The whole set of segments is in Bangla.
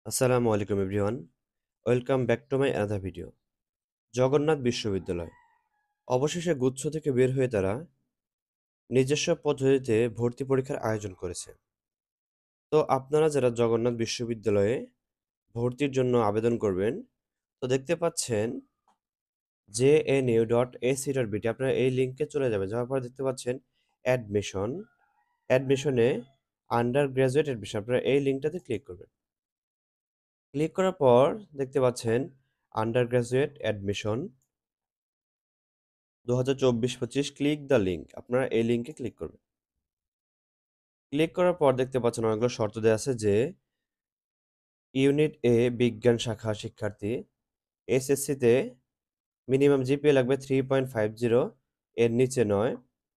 আসসালামু আলাইকুম everyone. Welcome back to my another video. Jagannath বিশ্ববিদ্যালয় অবশেষে গুচ্ছ থেকে বের হয়ে তারা নিজস্ব পদ্ধতিতে ভর্তি পরীক্ষার আয়োজন করেছে। তো আপনারা যারা জগন্নাথ বিশ্ববিদ্যালয়ে ভর্তির জন্য আবেদন করবেন, তো দেখতে পাচ্ছেন jnu.ac.bt, আপনারা এই লিঙ্কে চলে যাবেন। যাওয়ার পর দেখতে পাচ্ছেন অ্যাডমিশন, অ্যাডমিশনে আন্ডার গ্র্যাজুয়েট অ্যাডমিশন, আপনারা এই লিঙ্কটাতে ক্লিক করবেন। ক্লিক করার পর দেখতে পাচ্ছেন under graduate admission 2024-25 click the link, আপনারা এই লিঙ্কে ক্লিক করবেন। ক্লিক করার পর দেখতে পাচ্ছেন অনেকগুলো শর্ত দেওয়া আছে যে ইউনিট এ বিজ্ঞান শাখা শিক্ষার্থী এসএসসিতে মিনিমাম জিপিএ লাগবে 3.50, এর নিচে নয়।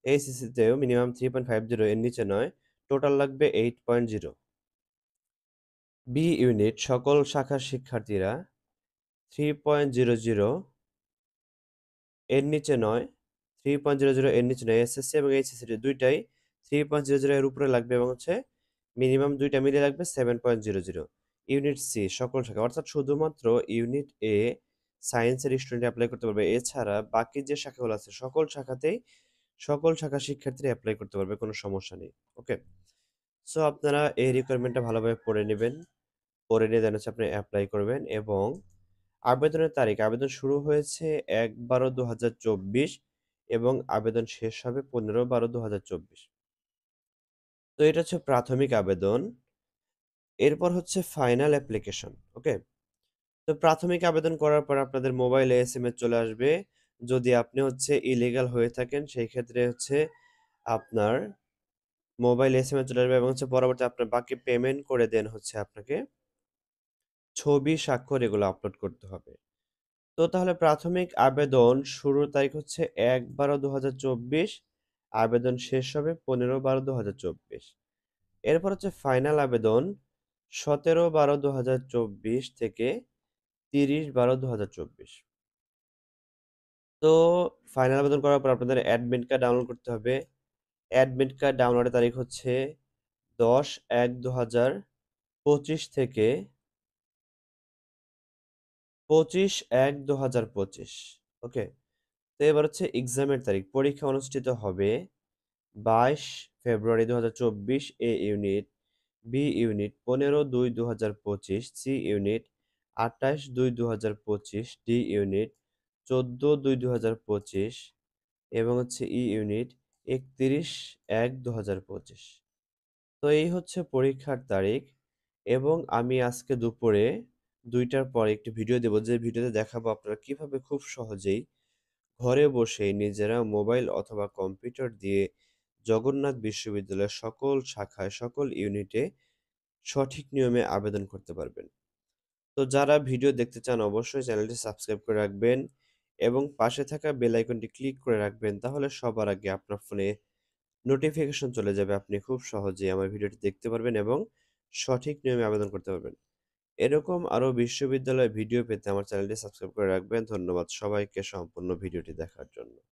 এইচএসসিতেও মিনিমাম 3.50 এর নিচে নয়, টোটাল লাগবে 8.0। বি ইউনিট সকল শাখার শিক্ষার্থীরা 3.00 এর নিচে নয়, 3.00 এর নিচে নয়। এসএসসি এবং এইচএসসি দুইটাই 3.00 এর উপরে লাগবে এবং হচ্ছে মিনিমাম দুইটা মিলিয়ে লাগবে 7.00। ইউনিট সি সকল শাখা, অর্থাৎ শুধুমাত্র ইউনিট এ সায়েন্সের স্টুডেন্ট অ্যাপ্লাই করতে পারবে। এছাড়া বাকি যে শাখাগুলো আছে সকল শাখাতেই সকল শাখা শিক্ষার্থীরা অ্যাপ্লাই করতে পারবে, কোনো সমস্যা নেই। ওকে, সো আপনারা এই রিকোয়ারমেন্টটা ভালোভাবে পড়ে নেবেন। পড়ে নিয়ে দেন হচ্ছে আপনি অ্যাপ্লাই করবেন। এবং আবেদনের তারিখ, আবেদন শুরু হয়েছে 1/12/2024 এবং আবেদন শেষ হবে 15/12/2024। তো এটা হচ্ছে প্রাথমিক আবেদন। এরপর হচ্ছে ফাইনাল অ্যাপ্লিকেশন। ওকে, তো প্রাথমিক আবেদন করার পর আপনাদের মোবাইলে এসএমএস চলে আসবে। যদি আপনি হচ্ছে ইলিগাল হয়ে থাকেন সেই ক্ষেত্রে হচ্ছে আপনার মোবাইলে এসএমএস চলে আসবে এবং হচ্ছে পরবর্তী আপনার বাকি পেমেন্ট করে দেন হচ্ছে আপনাকে ছবি, স্বাক্ষর এগুলো আপলোড করতে হবে। তো তাহলে প্রাথমিক আবেদন শুরুর তারিখ হচ্ছে 1/12/2024, আবেদন শেষ হবে 15/12/2024। এরপর হচ্ছে ফাইনাল আবেদন 17/12/2024 থেকে 30/12/2024। তো ফাইনাল আবেদন করার পর আপনাদের অ্যাডমিট কার্ড ডাউনলোড করতে হবে। অ্যাডমিট কার্ড ডাউনলোডের তারিখ হচ্ছে 10/1/2025 থেকে 25/1/2025। ওকে, তো এবার হচ্ছে এক্সামের তারিখ। পরীক্ষা অনুষ্ঠিত হবে 22 ফেব্রুয়ারি 2024 A unit, B unit 15/2/2025, C unit 28/2/2025, D unit 14/2/2025 এবং হচ্ছে ই ইউনিট 31/1/2025। তো এই হচ্ছে পরীক্ষার তারিখ। এবং আমি আজকে দুপুরে 2টার পর একটি ভিডিও দেব, যে ভিডিওতে দেখাবো আপনারা কিভাবে খুব সহজেই ঘরে বসেই নিজেরা মোবাইল অথবা কম্পিউটার দিয়ে জগন্নাথ বিশ্ববিদ্যালয়ের সকল শাখায় সকল ইউনিটে সঠিক নিয়মে আবেদন করতে পারবেন। তো যারা ভিডিও দেখতে চান অবশ্যই চ্যানেলটি সাবস্ক্রাইব করে রাখবেন এবং পাশে থাকা বেল আইকনটি ক্লিক করে রাখবেন, তাহলে সবার আগে আপনার ফোনে নোটিফিকেশন চলে যাবে। আপনি খুব সহজেই আমার ভিডিওটি দেখতে পারবেন এবং সঠিক নিয়মে আবেদন করতে পারবেন। এরকম আরো বিশ্ববিদ্যালয় ভিডিও পেতে আমার চ্যানেলটি সাবস্ক্রাইব করে রাখবেন। ধন্যবাদ সবাইকে সম্পূর্ণ ভিডিওটি দেখার জন্য।